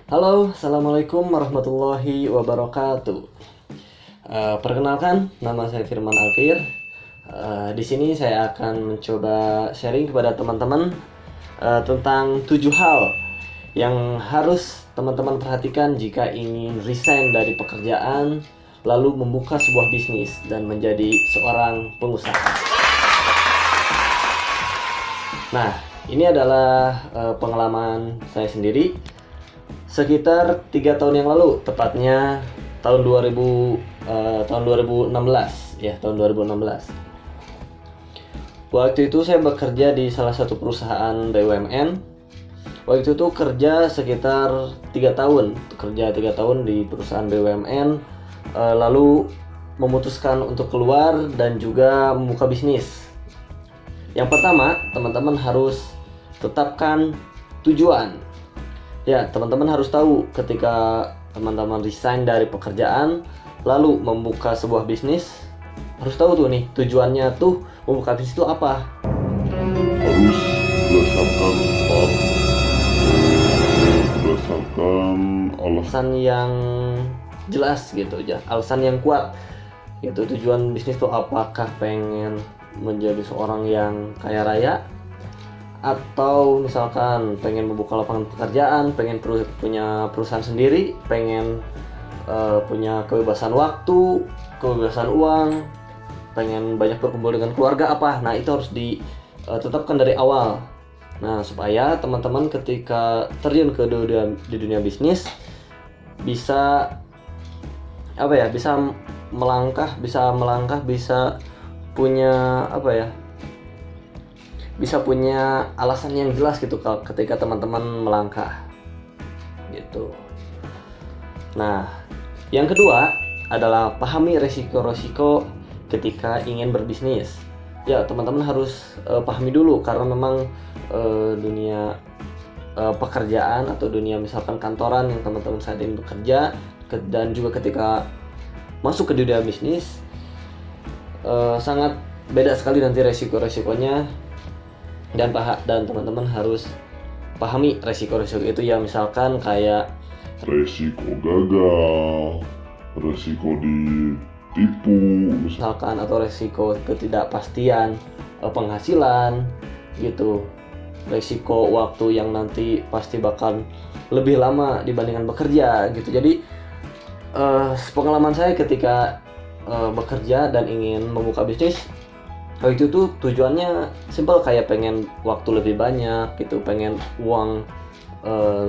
Halo, assalamualaikum warahmatullahi wabarakatuh. Perkenalkan, nama saya Firman Alfir. Di sini saya akan mencoba sharing kepada teman-teman tentang 7 hal yang harus teman-teman perhatikan jika ingin resign dari pekerjaan, lalu membuka sebuah bisnis dan menjadi seorang pengusaha. Nah, ini adalah pengalaman saya sendiri. Sekitar 3 tahun yang lalu, tepatnya tahun 2016 ya, tahun 2016. Waktu itu saya bekerja di salah satu perusahaan BUMN. Waktu itu kerja sekitar 3 tahun, di perusahaan BUMN, lalu memutuskan untuk keluar dan juga membuka bisnis. Yang pertama, teman-teman harus tetapkan tujuan. Ya, teman-teman harus tahu ketika teman-teman resign dari pekerjaan lalu membuka sebuah bisnis, harus tahu tuh nih tujuannya tuh membuka bisnis itu apa. Harus berdasarkan Alasan yang jelas gitu ya, alasan yang kuat. Itu tujuan bisnis tuh apakah pengen menjadi seorang yang kaya raya, atau misalkan pengen membuka lapangan pekerjaan, pengen punya perusahaan sendiri, pengen punya kebebasan waktu, kebebasan uang, pengen banyak berkumpul dengan keluarga apa. Nah, itu harus ditetapkan dari awal. Nah, supaya teman-teman ketika terjun ke dunia bisnis bisa bisa melangkah, bisa punya bisa punya alasan yang jelas gitu ketika teman-teman melangkah gitu. Nah, yang kedua adalah pahami resiko-resiko ketika ingin berbisnis. Ya, teman-teman harus pahami dulu, karena memang dunia pekerjaan atau dunia misalkan kantoran yang teman-teman saat ini bekerja, dan juga ketika masuk ke dunia bisnis sangat beda sekali nanti resiko-resikonya. Dan teman-teman harus pahami resiko-resiko itu ya, misalkan kayak resiko gagal, resiko ditipu, misalkan, atau resiko ketidakpastian penghasilan gitu, resiko waktu yang nanti pasti bakal lebih lama dibandingkan bekerja gitu. Jadi pengalaman saya ketika bekerja dan ingin membuka bisnis, itu tuh tujuannya simpel, kayak pengen waktu lebih banyak gitu, pengen uang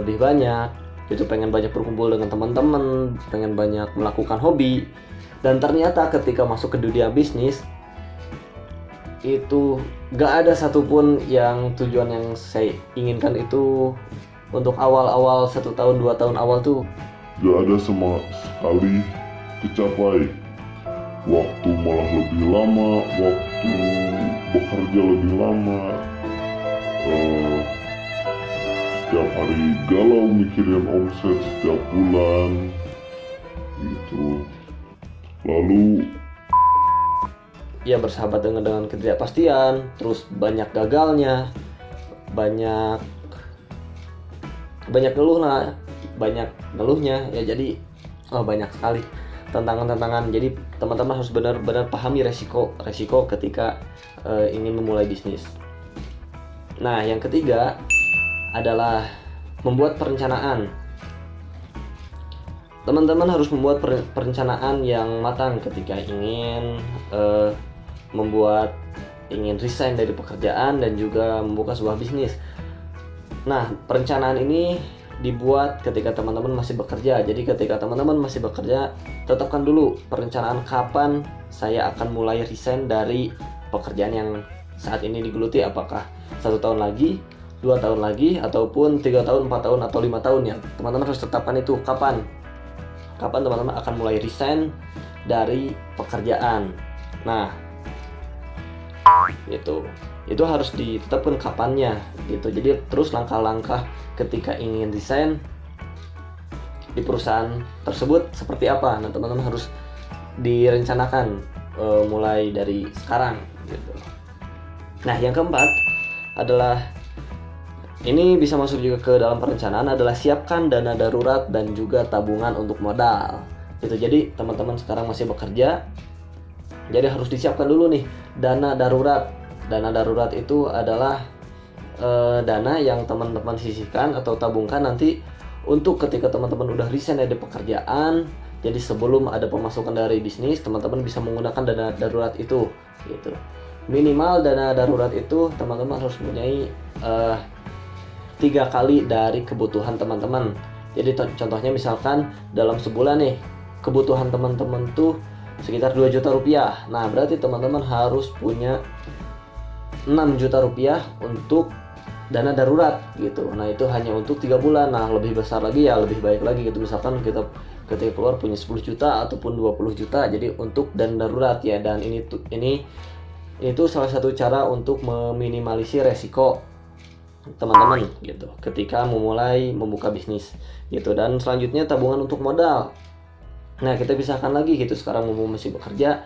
lebih banyak gitu, pengen banyak berkumpul dengan teman-teman, pengen banyak melakukan hobi. Dan ternyata ketika masuk ke dunia bisnis itu gak ada satupun yang tujuan yang saya inginkan itu untuk awal-awal 1 tahun 2 tahun awal tuh gak ada sama sekali kecapai. Waktu malah lebih lama, waktu bekerja lebih lama, setiap hari galau mikirin omset setiap bulan gitu. Lalu ya bersahabat dengan ketidakpastian, terus banyak gagalnya, banyak ngeluhnya ya. Jadi banyak sekali tantangan. Jadi teman-teman harus benar-benar pahami resiko ketika ingin memulai bisnis. Nah, yang ketiga adalah membuat perencanaan. Teman-teman harus membuat perencanaan yang matang ketika ingin ingin resign dari pekerjaan dan juga membuka sebuah bisnis. Nah, perencanaan ini dibuat ketika teman-teman masih bekerja. Jadi ketika teman-teman masih bekerja, tetapkan dulu perencanaan kapan saya akan mulai resign dari pekerjaan yang saat ini digeluti. Apakah 1 tahun lagi, 2 tahun lagi, ataupun 3 tahun, 4 tahun, atau 5 tahun ya. Teman-teman harus tetapkan itu kapan teman-teman akan mulai resign dari pekerjaan. Nah, itu harus ditetapkan kapannya gitu. Jadi terus langkah-langkah ketika ingin resign di perusahaan tersebut seperti apa. Nah, teman-teman harus direncanakan mulai dari sekarang gitu. Nah, yang keempat adalah ini bisa masuk juga ke dalam perencanaan adalah siapkan dana darurat dan juga tabungan untuk modal. Gitu. Jadi teman-teman sekarang masih bekerja, jadi harus disiapkan dulu nih dana darurat. Dana darurat itu adalah dana yang teman-teman sisihkan atau tabungkan nanti untuk ketika teman-teman udah resign dari pekerjaan. Jadi sebelum ada pemasukan dari bisnis, teman-teman bisa menggunakan dana darurat itu gitu. Minimal dana darurat itu teman-teman harus mempunyai 3 kali dari kebutuhan teman-teman. Jadi contohnya misalkan dalam sebulan nih kebutuhan teman-teman tuh sekitar 2 juta rupiah. Nah berarti teman-teman harus punya 6 juta rupiah untuk dana darurat gitu. Nah itu hanya untuk 3 bulan. Nah lebih besar lagi ya lebih baik lagi gitu. Misalkan kita ketika keluar punya 10 juta ataupun 20 juta, jadi untuk dana darurat ya. Dan ini tuh salah satu cara untuk meminimalisir resiko teman-teman gitu ketika membuka bisnis gitu. Dan selanjutnya tabungan untuk modal. Nah kita pisahkan lagi gitu, sekarang masih bekerja,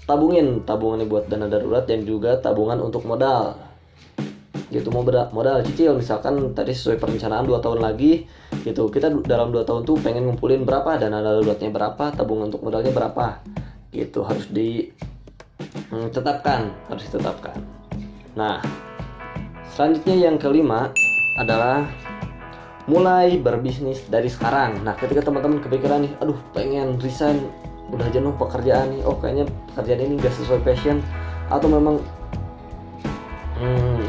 tabungannya buat dana darurat dan juga tabungan untuk modal gitu. Mau modal cicil misalkan tadi sesuai perencanaan 2 tahun lagi gitu, kita dalam 2 tahun tuh pengen ngumpulin berapa, dana daruratnya berapa, tabungan untuk modalnya berapa gitu, harus ditetapkan. Nah selanjutnya yang kelima adalah mulai berbisnis dari sekarang. Nah ketika teman-teman kepikiran nih, aduh pengen resign, udah jenuh pekerjaan nih, oh kayaknya pekerjaan ini gak sesuai passion, atau memang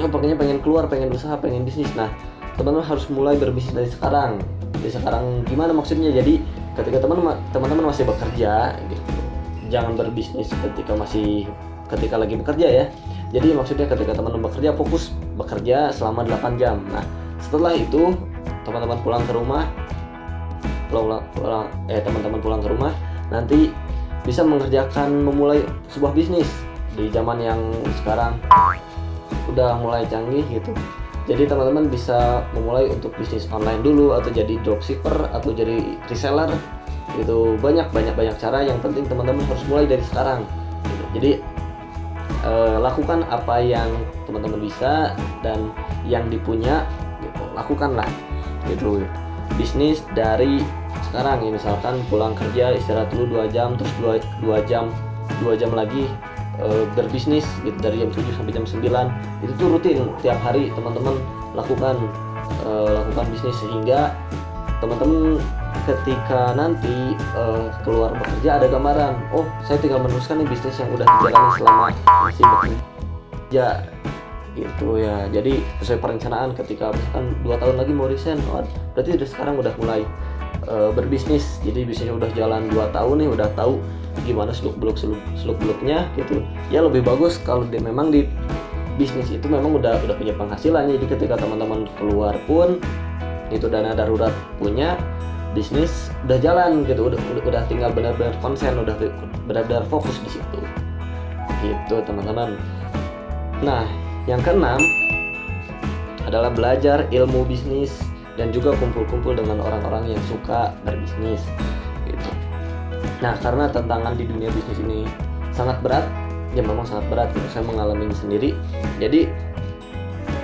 pokoknya pengen keluar, pengen usaha, pengen bisnis. Nah teman-teman harus mulai berbisnis dari sekarang. Dari sekarang gimana maksudnya? Jadi ketika teman-teman masih bekerja gitu, jangan berbisnis ketika lagi bekerja ya. Jadi maksudnya ketika teman-teman bekerja, fokus bekerja selama 8 jam. Nah setelah itu teman-teman pulang ke rumah, teman-teman pulang ke rumah nanti bisa memulai sebuah bisnis. Di zaman yang sekarang udah mulai canggih gitu, jadi teman-teman bisa memulai untuk bisnis online dulu, atau jadi dropshipper, atau jadi reseller gitu. Banyak cara, yang penting teman-teman harus mulai dari sekarang gitu. Jadi lakukan apa yang teman-teman bisa dan yang dipunya gitu, lakukanlah gitu. Bisnis dari sekarang ya, misalkan pulang kerja istirahat dulu 2 jam, terus 2 jam lagi berbisnis gitu dari jam 7 sampai jam 9. Itu tuh rutin tiap hari teman-teman lakukan bisnis, sehingga teman-teman ketika nanti keluar bekerja ada gambaran, oh saya tinggal meneruskan nih bisnis yang udah dijalani selama masih bekerja gitu ya. Jadi sesuai perencanaan, ketika misalkan 2 tahun lagi mau resign, berarti udah sekarang udah mulai berbisnis. Jadi bisnisnya udah jalan 2 tahun nih, udah tahu gimana seluk-beluknya gitu ya. Lebih bagus kalau memang di bisnis itu memang udah punya penghasilan. Jadi ketika teman-teman keluar pun itu dana darurat punya, bisnis udah jalan gitu, udah tinggal benar-benar konsen, udah benar-benar fokus di situ gitu teman-teman. Nah yang keenam adalah belajar ilmu bisnis dan juga kumpul-kumpul dengan orang-orang yang suka berbisnis gitu. Nah karena tantangan di dunia bisnis ini sangat berat, ya memang sangat berat gitu. Saya mengalami sendiri. Jadi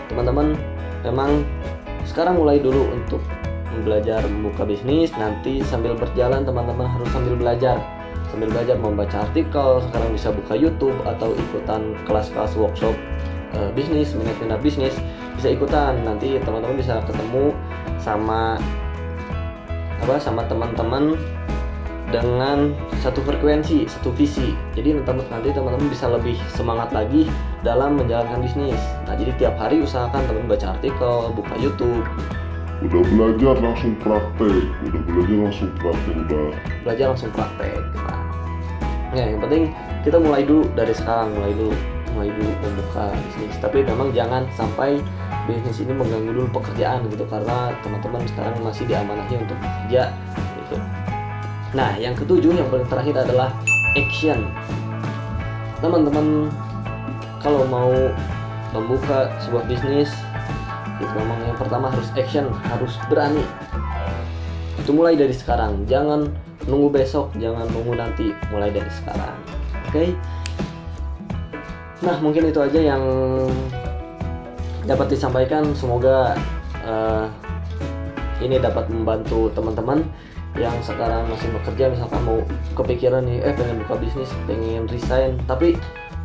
teman-teman memang sekarang mulai dulu untuk belajar membuka bisnis. Nanti sambil berjalan teman-teman harus sambil belajar membaca artikel. Sekarang bisa buka YouTube atau ikutan kelas-kelas workshop bisnis, minat bisnis, bisa ikutan. Nanti teman-teman bisa ketemu sama teman-teman dengan satu frekuensi, satu visi. Jadi nanti teman-teman bisa lebih semangat lagi dalam menjalankan bisnis. Nah jadi tiap hari usahakan teman baca artikel, buka YouTube. Udah belajar langsung praktek. Nah yang penting kita mulai dulu dari sekarang, mulai dulu membuka bisnis. Tapi memang jangan sampai bisnis ini mengganggu dulu pekerjaan gitu, karena teman-teman sekarang masih diamanahi untuk bekerja gitu. Nah yang ketujuh, yang paling terakhir adalah action. Teman-teman kalau mau membuka sebuah bisnis itu memang yang pertama harus action, harus berani. Itu mulai dari sekarang, jangan nunggu besok, jangan nunggu nanti, mulai dari sekarang. Oke? Nah mungkin itu aja yang dapat disampaikan. Semoga ini dapat membantu teman-teman yang sekarang masih bekerja, misalkan mau kepikiran nih pengen buka bisnis, pengen resign, tapi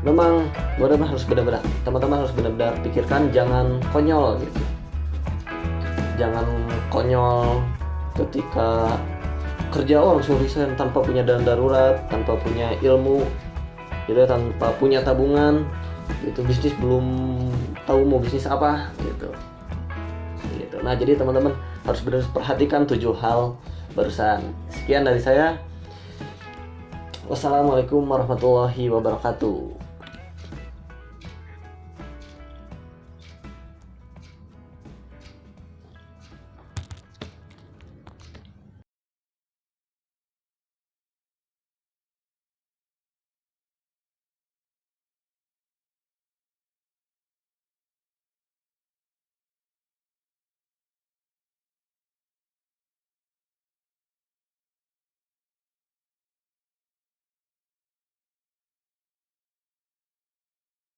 memang benar-benar harus benar-benar teman-teman harus benar-benar pikirkan, jangan konyol gitu. Jangan konyol ketika kerja langsung resign tanpa punya dana darurat, tanpa punya ilmu gitu, tanpa punya tabungan gitu, bisnis belum tahu mau bisnis apa gitu. Nah, jadi teman-teman harus benar perhatikan 7 hal barusan. Sekian dari saya. Wassalamualaikum warahmatullahi wabarakatuh.